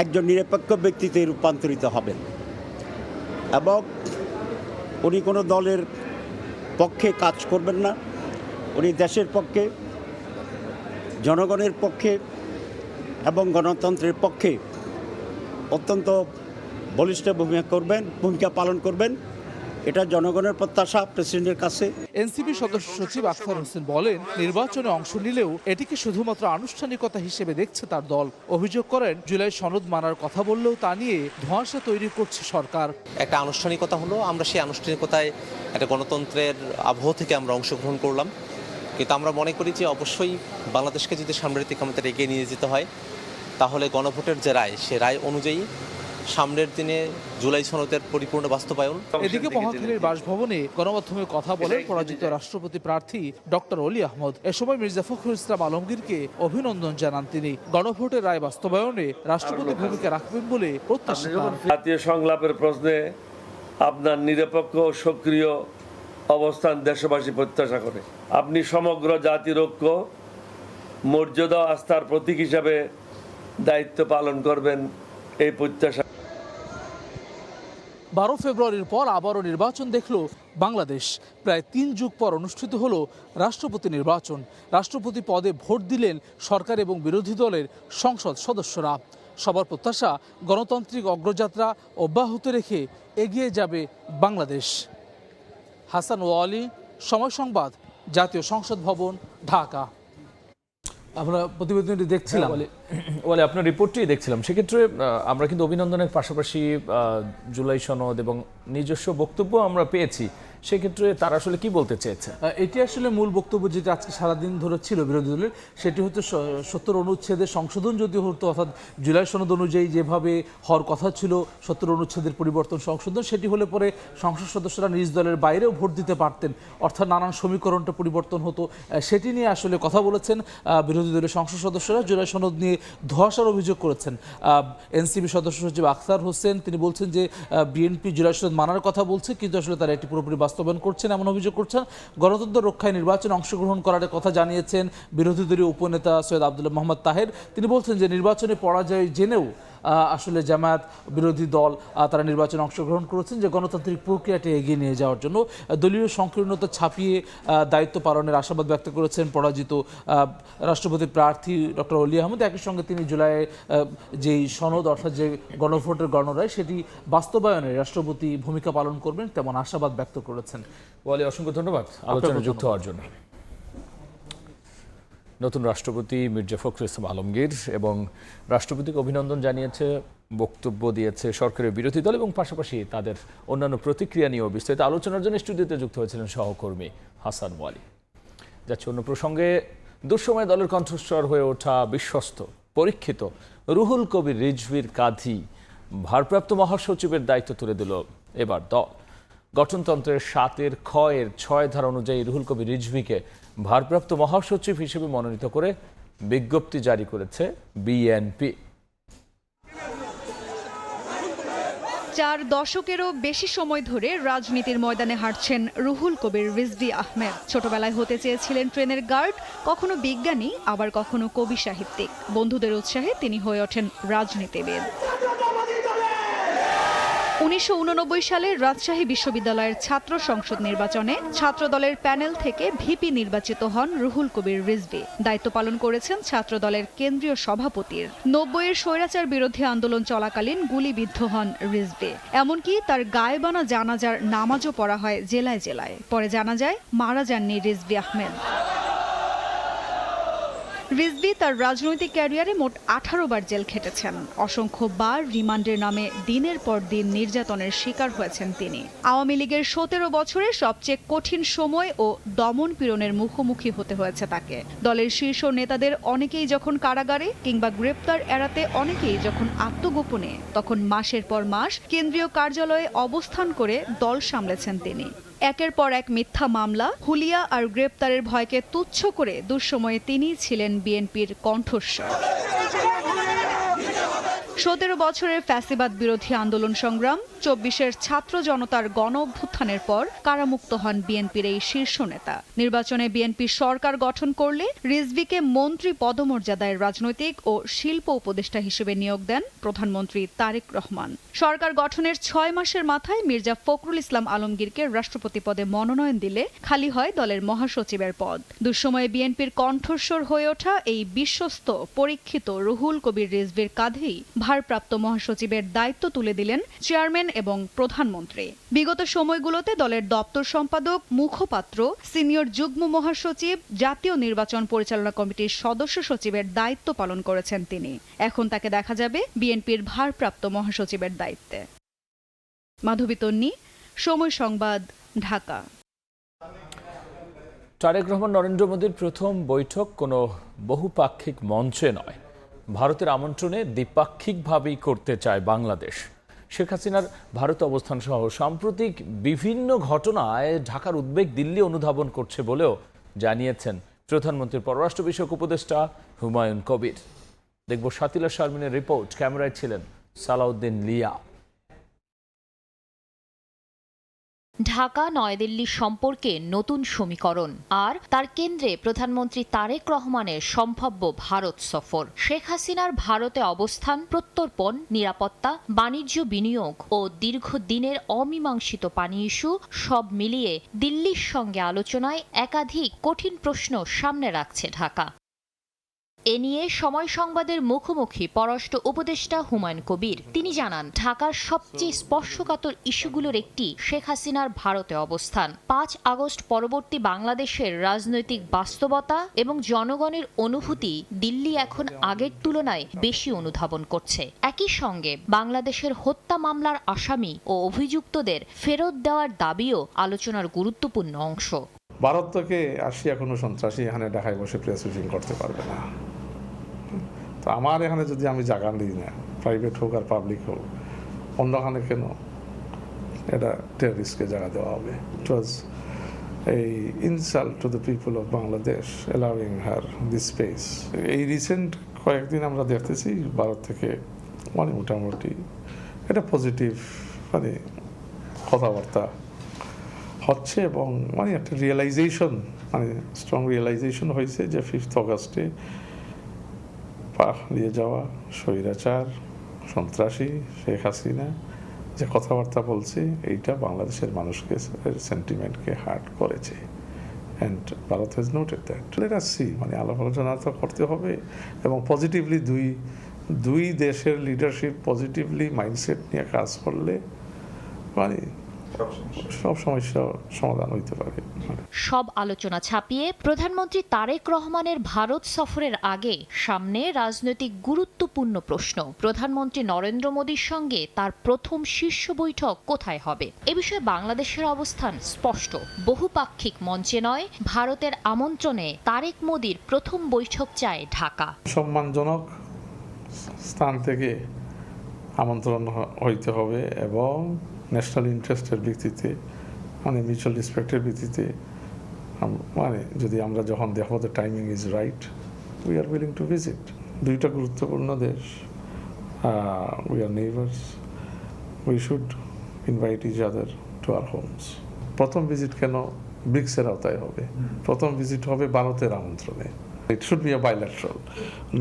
একজন নিরপেক্ষ ব্যক্তিতে রূপান্তরিত হবেন এবং উনি কোনো দলের পক্ষে কাজ করবেন না। উনি দেশের পক্ষে, জনগণের পক্ষে এবং গণতন্ত্রের পক্ষে অত্যন্ত বলিষ্ঠ ভূমিকা পালন করবেন। এটা জনগণের প্রত্যাশা প্রেসিডেন্টের কাছে। এনসিপি সদস্য সচিব আখতার হোসেন বলেন, নির্বাচনে অংশ নিলেও এটিকে শুধুমাত্র আনুষ্ঠানিকতা হিসেবে দেখছে তার দল। অভিযোগ করেন, জুলাই সনদ মানার কথা বললেও তা নিয়ে ধোঁয়াশা তৈরি করছে সরকার। একটা আনুষ্ঠানিকতা হলো, আমরা সেই আনুষ্ঠানিকতায় একটা গণতন্ত্রের আবহ থেকে আমরা অংশগ্রহণ করলাম, কিন্তু আমরা মনে করি যে অবশ্যই বাংলাদেশকে যদি সামনের দিকে আমাদের এগিয়ে নিয়ে যেতে হয়, তাহলে গণভোটের যে রায়, সে রায় অনুযায়ী সামনের দিনে জুলাই সনদের পরিপূর্ণ বাস্তবায়ন। এদিকে মহাখালীর বাসভবনে গণমাধ্যমে কথা বলেন পরাজিত রাষ্ট্রপতি প্রার্থী ডক্টর অলি আহমদ। এ সময় মির্জা ফখরুল ইসলাম আলমগীরকে অভিনন্দন জানান তিনি। গণভোটের রায় বাস্তবায়নে রাষ্ট্রপতি ভূমিকা রাখবেন বলে প্রত্যাশা করেন। জাতীয় সংলাপের প্রশ্নে আপনার নিরপেক্ষ ও সক্রিয় অবস্থান দেশবাসী প্রত্যাশা করে। আপনি সমগ্র জাতির ঐক্য, মর্যাদা, আস্থার প্রতীক হিসাবে দায়িত্ব পালন করবেন, এই প্রত্যাশা। 12 ফেব্রুয়ারির পর আবারও নির্বাচন দেখল বাংলাদেশ। প্রায় 3 যুগ পর অনুষ্ঠিত হলো রাষ্ট্রপতি নির্বাচন। রাষ্ট্রপতি পদে ভোট দিলেন সরকার এবং বিরোধী দলের সংসদ সদস্যরা। সবার প্রত্যাশা, গণতান্ত্রিক অগ্রযাত্রা অব্যাহত রেখে এগিয়ে যাবে বাংলাদেশ। হাসান ওয়ালি, সময় সংবাদ, জাতীয় সংসদ ভবন, ঢাকা। আমরা প্রতিবেদনটি দেখছিলাম, বলে আপনার রিপোর্টটি দেখছিলাম। সেক্ষেত্রে আমরা কিন্তু অভিনন্দনের পাশাপাশি জুলাই সনদ এবং নিজস্ব বক্তব্য আমরা পেয়েছি। সেক্ষেত্রে তারা আসলে কি বলতে চেয়েছে? এটি আসলে মূল বক্তব্য যেটা আজকে সারাদিন ধরে ছিল বিরোধী দলের, সেটি হচ্ছে 70 অনুচ্ছেদের সংশোধন যদি হতো, অর্থাৎ জুলাই সনদ অনুযায়ী যেভাবে হওয়ার কথা ছিল 70 অনুচ্ছেদের পরিবর্তন সংশোধন, সেটি হলে পরে সংসদ সদস্যরা নিজ দলের বাইরেও ভোট দিতে পারতেন, অর্থাৎ নানান সমীকরণটা পরিবর্তন হতো। সেটি নিয়ে আসলে কথা বলেছেন বিরোধী দলের সংসদ সদস্যরা। জুলাই সনদ নিয়ে ধোঁয়াশার অভিযোগ করেছেন এনসিপি সদস্য সচিব আখতার হোসেন। তিনি বলছেন যে বিএনপি জুলাই সনদ মানার কথা বলছে, কিন্তু আসলে তারা এটি পুরোপুরি বাস্তবায়ন করছেন এমন অভিযোগ করছেন। গণতন্ত্র রক্ষায় নির্বাচনে অংশগ্রহণ করার কথা জানিয়েছেন বিরোধী দলীয় উপনেতা সৈয়দ আব্দুল্লাহ মোহাম্মদ তাহের। তিনি বলছেন যে নির্বাচনে পরাজয় জেনেও আসলে জামায়াত বিরোধী দল তারা নির্বাচনে অংশগ্রহণ করেছেন, যে গণতান্ত্রিক প্রক্রিয়াটি এগিয়ে নিয়ে যাওয়ার জন্য দলীয় সংকীর্ণতা ছাপিয়ে দায়িত্ব পালনের আশাবাদ ব্যক্ত করেছেন পরাজিত রাষ্ট্রপতি প্রার্থী ডক্টর অলি আহমদ। একই সঙ্গে তিনি জুলাই যেই সনদ, অর্থাৎ যে গণভোটের গণরায়, সেটি বাস্তবায়নে রাষ্ট্রপতি ভূমিকা পালন করবেন তেমন আশাবাদ ব্যক্ত করেছেন। বলে অসংখ্য ধন্যবাদ আলোচনায় যুক্ত হওয়ার জন্য। নতুন রাষ্ট্রপতি মির্জা ফখরুল ইসলাম আলমগীর এবং রাষ্ট্রপতিকে অভিনন্দন জানিয়েছে, বক্তব্য দিয়েছে সরকারের বিরোধী দল এবং পাশাপাশি তাদের অন্যান্য প্রতিক্রিয়া নিয়েও বিস্তারিত আলোচনার জন্য স্টুডিওতে যুক্ত হয়েছিলেন সহকর্মী হাসান ওয়ালি। যাচ্ছে অন্য প্রসঙ্গে, দুঃসময় দলের কণ্ঠস্বর হয়ে ওঠা বিশ্বস্ত পরীক্ষিত রুহুল কবির রিজভীর কাঁধে ভারপ্রাপ্ত মহাসচিবের দায়িত্ব তুলে দিল এবার দল। গঠনতন্ত্রের 7-এর খ-এর 6 ধারা অনুযায়ী রুহুল কবির রিজভীকে ভারপ্রাপ্ত মহাসচিব হিসেবে মনোনীত করে বিজ্ঞপ্তি জারি করেছে বিএনপি। 4 দশকেরও বেশি সময় ধরে রাজনীতির ময়দানে হাঁটছেন রুহুল কবির রিজভী আহমেদ। ছোটবেলায় হতে চেয়েছিলেন ট্রেনের গার্ড, কখনো বিজ্ঞানী, আবার কখনো কবি সাহিত্যিক। বন্ধুদের উৎসাহে তিনি হয়ে ওঠেন রাজনীতিবিদ। 1989 সালে রাজশাহী বিশ্ববিদ্যালয়ের ছাত্র সংসদ নির্বাচনে ছাত্রদলের প্যানেল থেকে ভিপি নির্বাচিত হন রুহুল কবির রিজভী। দায়িত্ব পালন করেছেন ছাত্রদলের কেন্দ্রীয় সভাপতির। 90-এর স্বৈরাচার বিরোধী আন্দোলন চলাকালীন গুলিবিদ্ধ হন রিজভী। এমনকি তার গায়েবানা জানাজার নামাজও পড়া হয় জেলায় জেলায়। পরে জানা যায় মারা যাননি রিজভী আহমেদ। রিজভী তার রাজনৈতিক ক্যারিয়ারে মোট 18 বার জেল খেটেছেন। অসংখ্য বার রিমান্ডের নামে দিনের পর দিন নির্যাতনের শিকার হয়েছেন তিনি। আওয়ামী লীগের 17 বছরে সবচেয়ে কঠিন সময় ও দমন পীড়নের মুখোমুখি হতে হয়েছে তাকে। দলের শীর্ষ নেতাদের অনেকেই যখন কারাগারে কিংবা গ্রেপ্তার এড়াতে অনেকেই যখন আত্মগোপনে, তখন মাসের পর মাস কেন্দ্রীয় কার্যালয়ে অবস্থান করে দল সামলেছেন তিনি। একের পর এক মিথ্যা মামলা, হুলিয়া আর গ্রেপ্তারের ভয়কে তুচ্ছ করে দুঃসময়ে তিনিই ছিলেন বিএনপির কণ্ঠস্বর। 17 বছরের ফ্যাসিবাদ বিরোধী আন্দোলন সংগ্রাম, 24-এর ছাত্র জনতার গণ অভ্যুত্থানের পর কারামুক্ত হন বিএনপির এই শীর্ষ নেতা। নির্বাচনে বিএনপি সরকার গঠন করলে রিজভীকে মন্ত্রী পদমর্যাদায় রাজনৈতিক ও শিল্প উপদেষ্টা হিসেবে নিয়োগ দেন প্রধানমন্ত্রী তারেক রহমান। সরকার গঠনের 6 মাসের মাথায় মির্জা ফখরুল ইসলাম আলমগীরকে রাষ্ট্রপতি পদে মনোনয়ন দিলে খালি হয় দলের মহাসচিবের পদ। দুঃসময়ে বিএনপির কণ্ঠস্বর হয়ে ওঠা এই বিশ্বস্ত পরীক্ষিত রুহুল কবির রিজভীর কাঁধেই ভারপ্রাপ্ত মহাসচিবের দায়িত্ব তুলে দিলেন চেয়ারম্যান এবং প্রধানমন্ত্রী। বিগত সময়গুলোতে দলের দপ্তর সম্পাদক, মুখপাত্র, সিনিয়র যুগ্ম মহাসচিব, জাতীয় নির্বাচন পরিচালনা কমিটির সদস্য সচিবের দায়িত্ব পালন করেছেন তিনি। এখন তাকে দেখা যাবে বিএনপির ভারপ্রাপ্ত মহাসচিবের দায়িত্বে। মাধবী তন্নি, সময় সংবাদ, ঢাকা। তারেক রহমান নরেন্দ্র মোদীর প্রথম বৈঠক কোনো বহুপাক্ষিক মঞ্চে নয়, ভারতের আমন্ত্রণে দ্বিপাক্ষিকভাবেই করতে চায় বাংলাদেশ। শেখ হাসিনার ভারত অবস্থান সহ সাম্প্রতিক বিভিন্ন ঘটনায় ঢাকার উদ্বেগ দিল্লি অনুধাবন করছে বলেও জানিয়েছেন প্রধানমন্ত্রীর পররাষ্ট্র বিষয়ক উপদেষ্টা হুমায়ুন কবির। দেখব শাতিলা শারমিনের রিপোর্ট। ক্যামেরায় ছিলেন সালাউদ্দিন লিয়া। ঢাকা নয়াদিল্লি সম্পর্কে নতুন সমীকরণ, আর তার কেন্দ্রে প্রধানমন্ত্রী তারেক রহমানের সম্ভাব্য ভারত সফর। শেখ হাসিনার ভারতে অবস্থান, প্রত্যর্পণ, নিরাপত্তা, বাণিজ্য, বিনিয়োগ ও দীর্ঘদিনের অমীমাংসিত পানি ইস্যু সব মিলিয়ে দিল্লির সঙ্গে আলোচনায় একাধিক কঠিন প্রশ্ন সামনে রাখছে ঢাকা। এ নিয়ে সময় সংবাদের মুখোমুখি পররাষ্ট্র উপদেষ্টা হুমায়ুন কবির। তিনি জানান, ঢাকার সবচেয়ে স্পর্শকাতর ইস্যুগুলোর একটি শেখ হাসিনার ভারতে অবস্থান। 5 আগস্ট পরবর্তী বাংলাদেশের রাজনৈতিক বাস্তবতা এবং জনগণের অনুভূতি দিল্লি এখন আগের তুলনায় বেশি অনুধাবন করছে। একই সঙ্গে বাংলাদেশের হত্যা মামলার আসামি ও অভিযুক্তদের ফেরত দেওয়ার দাবিও আলোচনার গুরুত্বপূর্ণ অংশ। ভারত থেকে আসিয়া কোনো সন্ত্রাসী এখানে ঢাকায় বসে প্রেস ব্রিফিং করতে পারবে না। তো আমার এখানে যদি আমি জায়গা দিই না, প্রাইভেট হোক আর পাবলিক হোক, অন্যখানে কেন এটা টেররিস্টকে জায়গা দেওয়া হবে? ইট ওয়াজ এই insult to the people of Bangladesh allowing her this space. এই রিসেন্ট কয়েকদিন আমরা দেখতেছি ভারত থেকে মোটামুটি এটা পজিটিভ কথাবার্তা হচ্ছে এবং একটা রিয়েলাইজেশন, স্ট্রং রিয়েলাইজেশন হয়েছে যে 5 আগস্টে পালিয়ে যাওয়া স্বৈরাচার, সন্ত্রাসী শেখ হাসিনা যে কথাবার্তা বলছে, এইটা বাংলাদেশের মানুষকে সেন্টিমেন্টকে হার্ট করেছে। And Bharat has noted that. Let us see, আলাপ আলোচনা তো করতে হবে এবং পজিটিভলি দুই দেশের লিডারশিপ পজিটিভলি মাইন্ডসেট নিয়ে কাজ করলে সব সমস্যা সমাধান হইতে পারে। সব আলোচনা ছাপিয়ে প্রধানমন্ত্রী তারেক রহমানের ভারত সফরের আগে সামনে রাজনৈতিক গুরুত্বপূর্ণ প্রশ্ন। প্রধানমন্ত্রী নরেন্দ্র মোদীর সঙ্গে তার প্রথম শীর্ষ বৈঠক কোথায় হবে? এ বিষয়ে বাংলাদেশের অবস্থান স্পষ্ট। বহুপাক্ষিক মঞ্চে নয়, ভারতের আমন্ত্রণে তারেক মোদীর প্রথম বৈঠক চায় ঢাকা। সম্মানজনক স্থান থেকে আমন্ত্রণ হইতে হবে এবং ন্যাশনাল ইন্টারেস্টের ভিত্তিতে, মিউচুয়াল রেসপেক্টের ভিত্তিতে, যদি আমরা যখন দেখো the timing is right, we are willing to visit. দুইটা গুরুত্বপূর্ণ দেশ, we are neighbours, we should invite each other to our homes. প্রথম ভিজিট কেন ব্রিক্সের আওতায় হবে? প্রথম ভিজিট হবে ভারতের আমন্ত্রণে। It should be a bilateral,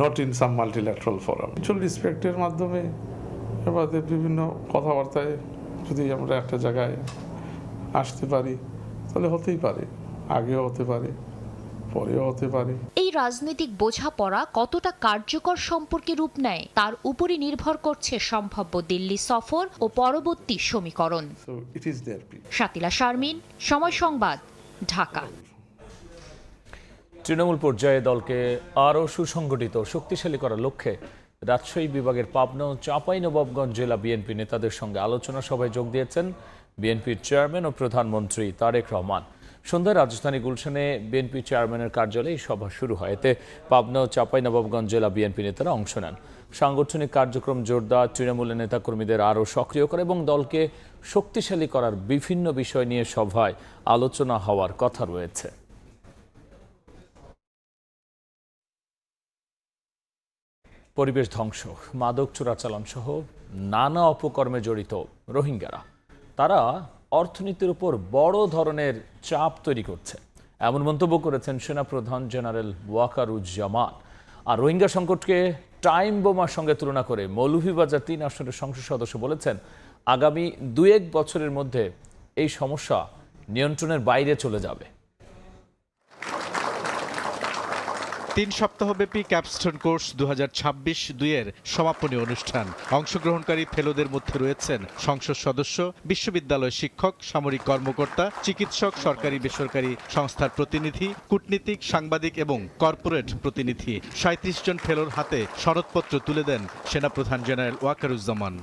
not in some multilateral forum. Mutual রেসপেক্টের মাধ্যমে আমাদের বিভিন্ন কথাবার্তায় যদি আমরা একটা জায়গায় আসতে পারি, তাহলে হতেই পারে, আগেও হতে পারে, পরেও হতে পারে। এই রাজনৈতিক বোঝাপড়া কতটা কার্যকর সম্পর্কে রূপ নেয় তার উপরই নির্ভর করছে সম্ভাব্য দিল্লি সফর ও পরবর্তী সমীকরণ। শাতিলা শারমিন, সময় সংবাদ, ঢাকা। তৃণমূল পর্যায়ে দলকে আরও সুসংগঠিত শক্তিশালী করার লক্ষ্যে রাজশাহী বিভাগের পাবনা ও চাঁপাইনবাবগঞ্জ জেলা বিএনপি নেতাদের সঙ্গে আলোচনা সভায় যোগ দিয়েছেন বিএনপির চেয়ারম্যান ও প্রধানমন্ত্রী তারেক রহমান। সন্ধ্যায় রাজধানী গুলশানে বিএনপি চেয়ারম্যানের কার্যালয়ে এই সভা শুরু হয়। এতে পাবনা ও চাঁপাইনবাবগঞ্জ জেলা বিএনপি নেতারা অংশ নেন। সাংগঠনিক কার্যক্রম জোরদার, তৃণমূলের নেতাকর্মীদের আরও সক্রিয় করা এবং দলকে শক্তিশালী করার বিভিন্ন বিষয় নিয়ে সভায় আলোচনা হওয়ার কথা রয়েছে। পরিবেশ ধ্বংস, মাদক চোরাচালান সহ নানা অপকর্মে জড়িত রোহিঙ্গারা তারা অর্থনীতির উপর বড় ধরনের চাপ তৈরি করছে, এমন মন্তব্য করেছেন সেনাপ্রধান জেনারেল ওয়াকারুজ্জামান। আর রোহিঙ্গা সংকটকে টাইম বোমার সঙ্গে তুলনা করে মৌলভীবাজার 3 আসনের সংসদ সদস্য বলেছেন, আগামী 2-1 বছরের মধ্যে এই সমস্যা নিয়ন্ত্রণের বাইরে চলে যাবে। 3 সপ্তাহব্যাপী ক্যাপস্টোন কোর্স 2026-2 সমাপনী অনুষ্ঠান। অংশগ্রহণকারী ফেলোদের মধ্যে রয়েছেন সংসদ সদস্য, বিশ্ববিদ্যালয় শিক্ষক, সামরিক কর্মকর্তা, চিকিৎসক, সরকারি বেসরকারি সংস্থার প্রতিনিধি, কূটনীতিক, সাংবাদিক এবং কর্পোরেট প্রতিনিধি। 37 জন ফেলোর হাতে সনদপত্র তুলে দেন সেনাপ্রধান জেনারেল ওয়াকারুজ্জামান।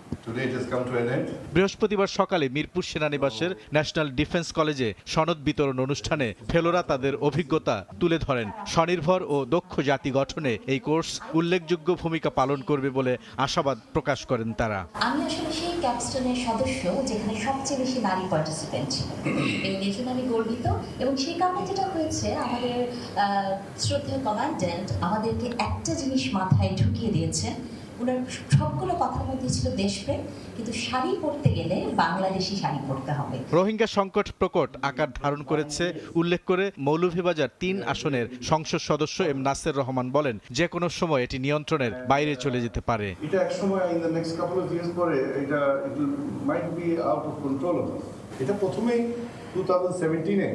বৃহস্পতিবার সকালে মিরপুর সেনানিবাসের ন্যাশনাল ডিফেন্স কলেজে সনদ বিতরণ অনুষ্ঠানে ফেলোরা তাদের অভিজ্ঞতা তুলে ধরেন। স্বনির্ভর ও দক্ষ জাতি গঠনে এই কোর্স উল্লেখযোগ্য ভূমিকা পালন করবে বলে আশাবাদ প্রকাশ করেন তারা। আমি আসলে সেই ক্যাপস্টোনের সদস্য যেখানে সবচেয়ে বেশি নারী পার্টিসিপেন্ট ছিল এবং এর জন্য আমি গর্বিত। এবং সেই কারণে যেটা হয়েছে, আমাদের শ্রদ্ধেয় কমান্ড্যান্ট আমাদেরকে একটা জিনিস মাথায় ঢুকিয়ে দিয়েছেন। ওনার সবগুলো কথার মধ্যে ছিল দেশপ্রেম, কিন্তু শাড়ি পরতে গেলে বাংলাদেশি শাড়ি পরতে হবে। রোহিঙ্গা সংকট প্রকট আকার ধারণ করেছে উল্লেখ করে মৌলভীবাজার 3 আসনের সংসদ সদস্য এম নাসের রহমান বলেন, যে কোনো সময় এটি নিয়ন্ত্রণের বাইরে চলে যেতে পারে। এটা এক সময় in the next couple of years পরে এটা it might be out of control of us. এটা প্রথমেই 2017-এ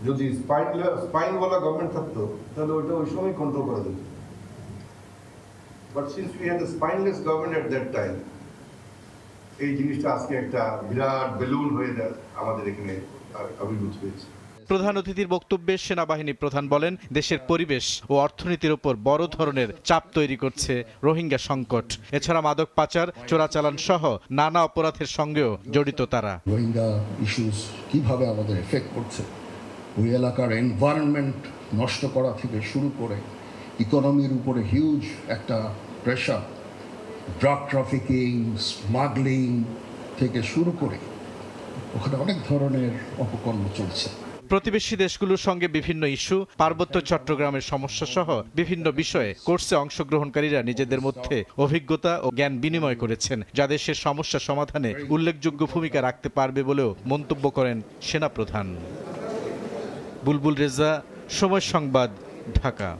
যদি স্পাইনওয়ালা গভর্নমেন্ট থাকতো তাহলে ওইটা ওই সময় কন্ট্রোল করা যেত। But since we had a spineless government at that time, এই জিনিসটা আজকে একটা বিরাট বেলুন হয়ে আমাদের এখানে আবির্ভূত হয়েছে। প্রধান অতিথির বক্তব্যে সেনাবাহিনী প্রধান বলেন, দেশের পরিবেশ ও অর্থনীতির উপর বড় ধরনের চাপ তৈরি করছে রোহিঙ্গা সংকট। এছাড়া মাদক পাচার, চোরাচালান সহ নানা অপরাধের সঙ্গেও জড়িত তারা। রোহিঙ্গা ইস্যুস কিভাবে আমাদের এফেক্ট করছে, ওই এলাকার এনভায়রনমেন্ট নষ্ট করা থেকে শুরু করে ইকোনমির উপরে হিউজ একটা প্রেশার, ড্রাগ ট্রাফিকিং, স্মাগলিং থেকে শুরু করে ওখানে অনেক ধরনের অপকর্ম চলছে। প্রতিবেশী দেশগুলোর সঙ্গে বিভিন্ন ইস্যু, পার্বত্য চট্টগ্রামের সমস্যা সহ বিভিন্ন বিষয়ে কোর্সে অংশগ্রহণকারীরা নিজেদের মধ্যে অভিজ্ঞতা ও জ্ঞান বিনিময় করেছেন, যা দেশের সমস্যা সমাধানে উল্লেখযোগ্য ভূমিকা রাখতে পারবে বলেও মন্তব্য করেন সেনাপ্রধান। বুলবুল রেজা, সময় সংবাদ, ঢাকা।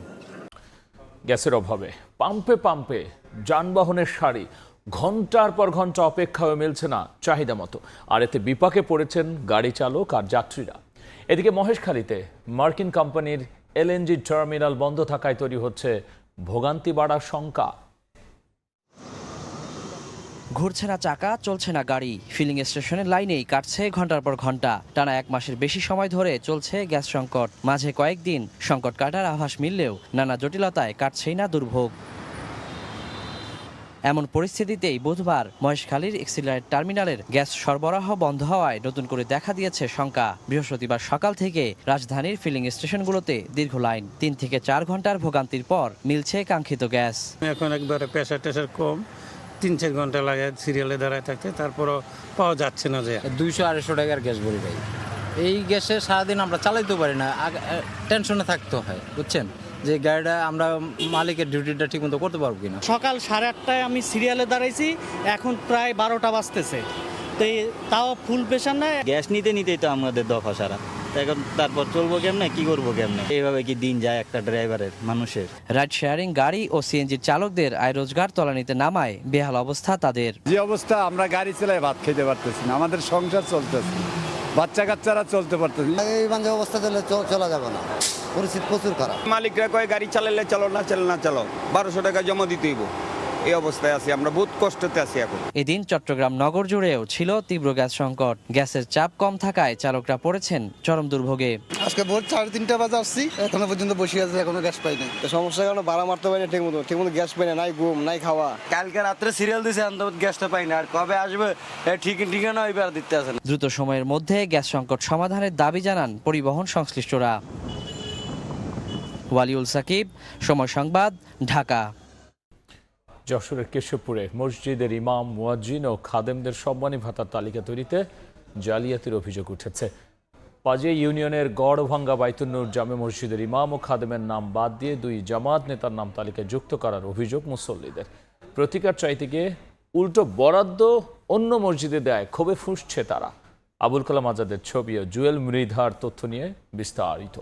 গ্যাসের অভাবে পাম্পে পাম্পে যানবাহনের সারি, ঘন্টার পর ঘন্টা অপেক্ষাও মিলছে না চাহিদা মতো, আর এতে বিপাকে পড়েছেন গাড়ি চালক আর যাত্রীরা। এদিকে মহেশখালীতে মার্কিন কোম্পানির এলএনজি টার্মিনাল বন্ধ থাকায় তৈরি হচ্ছে ভোগান্তি বাড়ার শঙ্কা। ঘুরছে না চাকা, চলছে না গাড়ি, ফিলিং স্টেশনের লাইনেই কাটছে ঘন্টার পর ঘন্টা। টানা 1 মাসের বেশি সময় ধরে চলছে গ্যাস সংকট। মাঝে কয়েকদিন সংকট কাটার আভাস মিললেও নানা জটিলতায় কাটছেই না দুর্ভোগ। এমন পরিস্থিতিতেই বুধবার মহেশখালীর এক্সিলারেট টার্মিনালের গ্যাস সরবরাহ বন্ধ হওয়ায় নতুন করে দেখা দিয়েছে শঙ্কা। বৃহস্পতিবার সকাল থেকে রাজধানীর ফিলিং স্টেশনগুলোতে দীর্ঘ লাইন, 3 থেকে 4 ঘন্টার ভোগান্তির পর মিলছে কাঙ্ক্ষিত গ্যাস। এখন একবারে প্রেসার টেসার কম, 3-4 ঘন্টা লাগে সিরিয়ালে দাঁড়ায় থাকতে, তারপরও পাওয়া যাচ্ছে না। যে 200-250 টাকার গ্যাস ভরি ভাই, এই গ্যাসে সারাদিন আমরা চালাইতে পারি না, টেনশনে থাকতে হয়, বুঝছেন, যে গাড়িটা আমরা মালিকের ডিউটিটা ঠিক মতো করতে পারবো কিনা। সকাল 8:30টায় আমি সিরিয়ালে দাঁড়াইছি, এখন প্রায় 12টা বাজতেছে, তাও ফুল প্রেশার নাই। গ্যাস নিতে নিতেই তো আমাদের দফা সারা, এখন তারপর চলবো কেমনে, কি করবো কেমনে, এইভাবে কি দিন যায় একটা ড্রাইভারের, মানুষের। রাইড শেয়ারিং গাড়ি ও সিএনজির চালকদের আয় রোজগার তলানিতে নামায় বেহাল অবস্থা তাদের। যে অবস্থা, আমরা গাড়ি চালাই ভাত খেতে পারতেছি না, আমাদের সংসার চলতেছে, বাচ্চা কাচ্চারা চলতে পারতেছে না। এই বাজে অবস্থা চলে চলা যাবে না, পরিস্থিতি প্রচুর খারাপ। মালিকরা কয় গাড়ি চালালে চলো, না চালে না চলো, 1200 টাকা জমা দিতে হইব। এই অবস্থায় আছি আমরা, বহুত কষ্টতে আছি এখন। এদিন চট্টগ্রাম নগর জুড়েও ছিল তীব্র গ্যাস সংকট। গ্যাসের চাপ কম থাকায় চালকরা পড়েছেন চরম দুর্ভোগে। আজকে ভোর 3:30 বাজে আসছি, এখনো পর্যন্ত বসে আছে, এখনো গ্যাস পাই নাই। সমস্যার কারণে ভাড়া মারতে পারি না ঠিকমতো গ্যাস পাই না, নাই ঘুম নাই খাওয়া। কালকে রাত্রে সিরিয়াল দিছে, গ্যাসটা পাই না, আর কবে আসবে ঠিকানা হইবে আর দিতে আসে না। দ্রুত সময়ের মধ্যে গ্যাস সংকট সমাধানের দাবি জানান পরিবহন সংশ্লিষ্টরা। ওয়ালিউল সাকিব, সময় সংবাদ, ঢাকা। যশোরের কেশবপুরে মসজিদের ইমাম, মুয়াজ্জিন ও খাদেমদের সম্মানী ভাতার তালিকা তৈরিতে জালিয়াতির অভিযোগ উঠেছে। পাজে ইউনিয়নের গড়ভাঙ্গা বাইতুন্নুর জামে মসজিদের ইমাম ও খাদেমের নাম বাদ দিয়ে 2 জামাত নেতার নাম তালিকায় যুক্ত করার অভিযোগ মুসল্লিদের। প্রতিকার চাইতে গিয়ে উল্টো বরাদ্দ অন্য মসজিদে দেয়, ক্ষোভে ফুঁসছে তারা। আবুল কালাম আজাদের ছবি ও জুয়েল মৃধার তথ্য নিয়ে বিস্তারিত।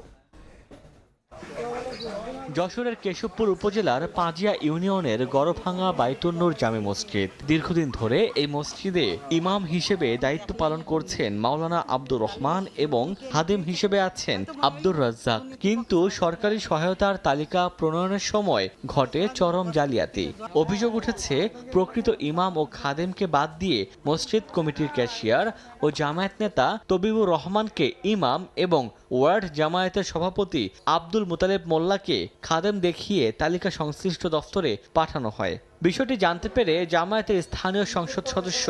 যশোরের কেশবপুর উপজেলার পাজিয়া ইউনিয়নের গড়ভাঙ্গা বাইতুন্নুর জামে মসজিদ। দীর্ঘদিন ধরে এই মসজিদে ইমাম হিসেবে দায়িত্ব পালন করছেন মাওলানা আব্দুর রহমান এবং খাদেম হিসেবে আছেন আব্দুর রাজ্জাক। কিন্তু সরকারি সহায়তার তালিকা প্রণয়নের সময় ঘটে চরম জালিয়াতি। অভিযোগ উঠেছে প্রকৃত ইমাম ও খাদেমকে বাদ দিয়ে মসজিদ কমিটির ক্যাশিয়ার ও জামায়াত নেতা তবিবুর রহমানকে ইমাম এবং ওয়ার্ড জামায়াতের সভাপতি আব্দুল মুতালেব মোল্লাকে খাদেম দেখিয়ে তালিকা সংশ্লিষ্ট দফতরে পাঠানো হয়। বিষয়টি জানতে পেরে জামায়াতের স্থানীয় সংসদ সদস্য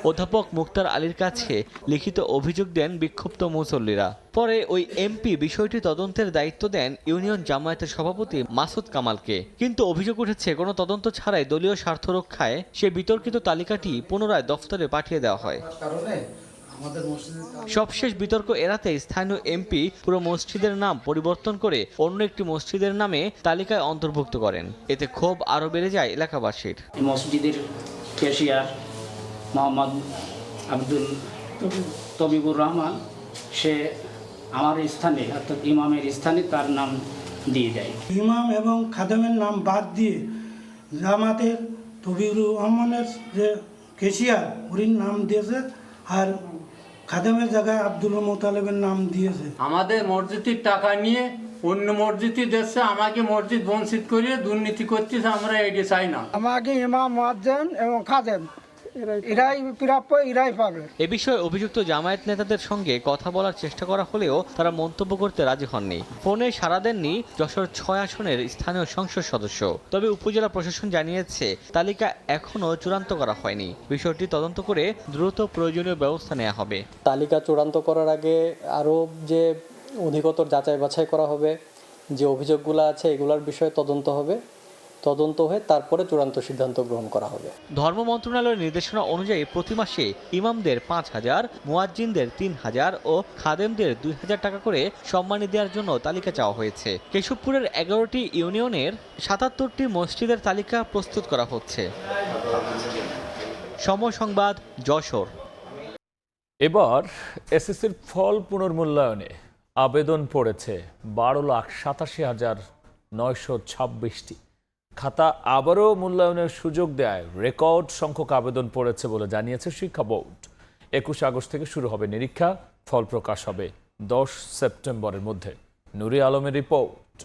অধ্যাপক মুক্তার আলীর কাছে লিখিত অভিযোগ দেন বিক্ষুব্ধ মুসল্লিরা। পরে ওই এমপি বিষয়টি তদন্তের দায়িত্ব দেন ইউনিয়ন জামায়াতের সভাপতি মাসুদ কামালকে। কিন্তু অভিযোগ উঠেছে কোনো তদন্ত ছাড়াই দলীয় স্বার্থ রক্ষায় সে বিতর্কিত তালিকাটি পুনরায় দফতরে পাঠিয়ে দেওয়া হয়। সবশেষ বিতর্ক এড়াতে স্থানীয় এমপি পুরো মসজিদের নাম পরিবর্তন করে অন্য একটি মসজিদের নামে তালিকায় অন্তর্ভুক্ত করেন। এতে ক্ষোভ আরও বেড়ে যায় এলাকাবাসীর। মসজিদের ক্যাশিয়ার মোহাম্মদ আব্দুল তবিবুর রহমান সে আমার স্থানে অর্থাৎ ইমামের স্থানে তার নাম দিয়ে দেয়। ইমাম এবং খাদেমের নাম বাদ দিয়ে জামাতের তবিবুর রহমানের যে ক্যাশিয়ার ওর নাম দিয়েছে, আর খাদেমের জায়গায় আব্দুল মুতালেবের নাম দিয়েছে। আমাদের মসজিদের টাকা নিয়ে অন্য মসজিদে দিচ্ছে, আমাকে মসজিদ বঞ্চিত করিয়ে দুর্নীতি করতেছে। আমরা এটি চাই না। আমাকে ইমাম, মুয়াজ্জিন এবং খাদেম এরাই প্রাপ্য, এরাই পাবে। এ বিষয়ে অভিযুক্ত জামায়াত নেতাদের সঙ্গে কথা বলার চেষ্টা করা হলেও তারা মন্তব্য করতে রাজি হননি। ফোনে সাড়া দেননি যশোর 6 আসনের স্থানীয় সংসদ সদস্য। তবে উপজেলা প্রশাসন জানিয়েছে তালিকা এখনও চূড়ান্ত করা হয়নি। বিষয়টি তদন্ত করে দ্রুত প্রয়োজনীয় ব্যবস্থা নেওয়া হবে। তালিকা চূড়ান্ত করার আগে আরও যে অধিকতর যাচাই বাছাই করা হবে, যে অভিযোগগুলো আছে এগুলোর বিষয়ে তদন্ত হয়ে তারপরে চূড়ান্ত সিদ্ধান্ত গ্রহণ করা হবে। ধর্ম মন্ত্রণালয়ের নির্দেশনা অনুযায়ী প্রতি মাসে ইমামদের 5,000, মুয়াজ্জিনদের 3,000 ও খাদেমদের 2,000 টাকা করে সম্মানী দেওয়ার জন্য তালিকা চাওয়া হয়েছে। কেশবপুরের 11টি ইউনিয়নের 77টি মসজিদের তালিকা প্রস্তুত করা হচ্ছে। সময় সংবাদ, যশোর। এবার এসএসসির ফল পুনর্মূল্যায়নে আবেদন পড়েছে 12,87,926টি। খাতা আবারও মূল্যায়নের সুযোগ দেয় রেকর্ড সংখ্যক আবেদন পড়েছে বলে জানিয়েছে শিক্ষা বোর্ড। 21 আগস্ট থেকে শুরু হবে নিরীক্ষা, ফল প্রকাশ হবে 10 সেপ্টেম্বরের মধ্যে। নুরি আলমের রিপোর্ট।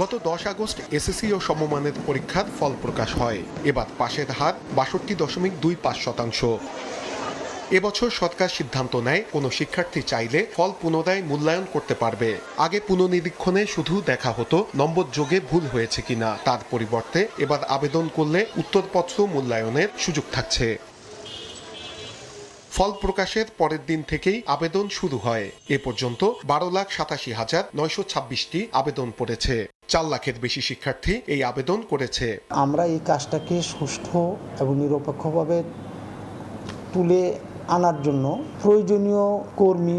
গত 10 আগস্ট এসএসসি ও সমমানের পরীক্ষার ফল প্রকাশ হয়। এবার পাশের হার 62.25%। এবছর সরকার সিদ্ধান্ত নেয় কোনো শিক্ষার্থী চাইলে ফল পুনরায় মূল্যায়ন করতে পারবে। আগে পুনর্নিরীক্ষণে শুধু দেখা হতো নম্বর যোগে ভুল হয়েছে কিনা, তার পরিবর্তে এবার আবেদন করলে উত্তরপত্র মূল্যায়নের সুযোগ থাকছে। ফল প্রকাশের পরের দিন থেকেই আবেদন শুরু হয়। এ পর্যন্ত 12,87,926টি আবেদন পড়েছে। 4 লাখের বেশি শিক্ষার্থী এই আবেদন করেছে। আমরা এই কাজটাকে সুষ্ঠু এবং নিরপেক্ষভাবে তুলে আনার জন্য প্রয়োজনীয় কর্মী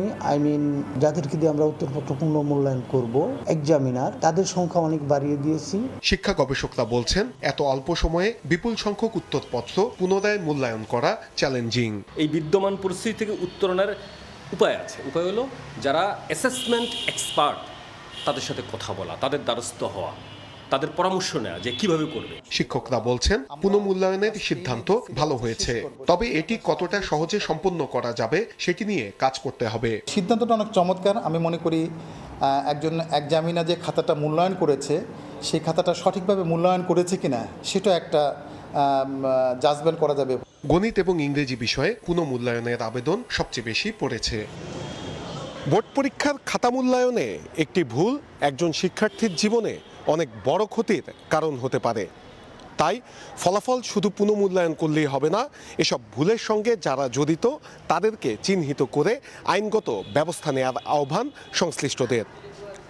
যাদেরকে দিয়ে আমরা উত্তরপত্র পুনর্মূল্যায়ন করব, এক্সামিনার, তাদের সংখ্যা অনেক বাড়িয়ে দিয়েছি। শিক্ষা গবেষকরা বলছেন এত অল্প সময়ে বিপুল সংখ্যক উত্তরপত্র পুনরায় মূল্যায়ন করা চ্যালেঞ্জিং। এই বিদ্যমান পরিস্থিতি থেকে উত্তরণের উপায় আছে। উপায় হলো যারা অ্যাসেসমেন্ট এক্সপার্ট তাদের সাথে কথা বলা, তাদের দ্বারস্থ হওয়া, তাদের পরামর্শ নেওয়া যে কিভাবে করবে। শিক্ষকরা বলছেন পুনর্মূল্যায়নের সিদ্ধান্ত ভালো হয়েছে, তবে এটি কতটা সহজে সম্পন্ন করা যাবে সেটি নিয়ে কাজ করতে হবে। সিদ্ধান্তটা অনেক চমৎকার। আমি মনে করি একজন এক্সামিনার যে খাতাটা মূল্যায়ন করেছে সেই খাতাটা সঠিকভাবে মূল্যায়ন করেছে কিনা সেটা একটা জাজমেন্ট করা যাবে। গণিত এবং ইংরেজি বিষয়ে পুনর্মূল্যায়নের আবেদন সবচেয়ে বেশি পড়েছে। বোর্ড পরীক্ষার খাতা মূল্যায়নে একটি ভুল একজন শিক্ষার্থীর জীবনে অনেক বড় ক্ষতির কারণ হতে পারে। তাই ফলাফল শুধু পুনর্মূল্যায়ন করলেই হবে না, এসব ভুলের সঙ্গে যারা জড়িত তাদেরকে চিহ্নিত করে আইনগত ব্যবস্থা নেওয়ার আহ্বান সংশ্লিষ্টদের।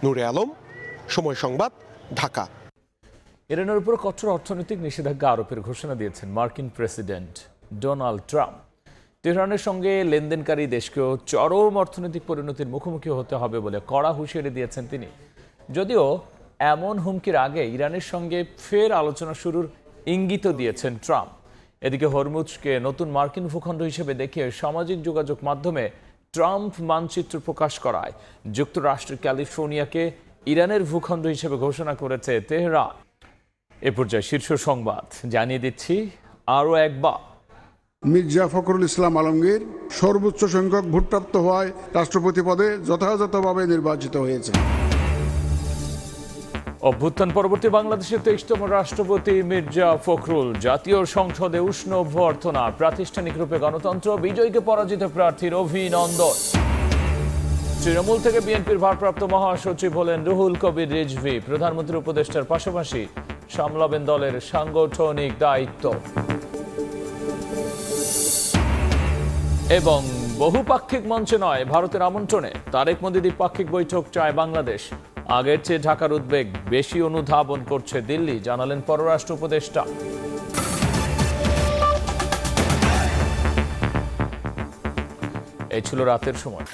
নূরে আলম, সময় সংবাদ, ঢাকা। ইরানের উপর কঠোর অর্থনৈতিক নিষেধাজ্ঞা আরোপের ঘোষণা দিয়েছেন মার্কিন প্রেসিডেন্ট ডোনাল্ড ট্রাম্প। তেহরানের সঙ্গে লেনদেনকারী দেশকেও চরম অর্থনৈতিক পরিণতির মুখোমুখি হতে হবে বলে কড়া হুঁশিয়ারি দিয়েছেন তিনি। যদিও এমন হুমকির আগে ইরানের সঙ্গে ফের আলোচনা শুরুর ইঙ্গিতও দিয়েছেন ট্রাম্প। এদিকে হরমুজকে নতুন মার্কিন ভূখণ্ড হিসেবে দেখিয়ে সামাজিক যোগাযোগ মাধ্যমে ট্রাম্প মানচিত্র প্রকাশ করায় যুক্তরাষ্ট্রের ক্যালিফোর্নিয়াকে ইরানের ভূখণ্ড হিসেবে ঘোষণা করেছে তেহরান। এ পর্যায়ে শীর্ষ সংবাদ জানিয়ে দিচ্ছি আরও একবার। মির্জা ফখরুল ইসলাম আলমগীর সর্বোচ্চ সংখ্যক ভোটপ্রাপ্ত হওয়ায় রাষ্ট্রপতি পদে যথাযথভাবে নির্বাচিত হয়েছে। অভ্যুত্থান পরবর্তী বাংলাদেশের 23তম রাষ্ট্রপতি মির্জা ফখরুল জাতীয় সংসদে উষ্ণ অভ্যর্থনা, প্রাতিষ্ঠানিক রূপে গণতন্ত্র, বিজয়ীকে পরাজিত প্রার্থীর অভিনন্দন। তৃণমূল থেকে বিএনপির ভারপ্রাপ্ত মহাসচিব হলেন রুহুল কবির রিজভী। প্রধানমন্ত্রী উপদেষ্টার পাশাপাশি সামলাবেন দলের সাংগঠনিক দায়িত্ব। এবং বহুপাক্ষিক মঞ্চে নয়, ভারতের আমন্ত্রণে তারেক মোদি দ্বিপাক্ষিক বৈঠক চায় বাংলাদেশ। আগের চেয়ে ঢাকার উদ্বেগ বেশি অনুধাবন করছে দিল্লি, জানালেন পররাষ্ট্র উপদেষ্টা। এই ছিল রাতের সময়।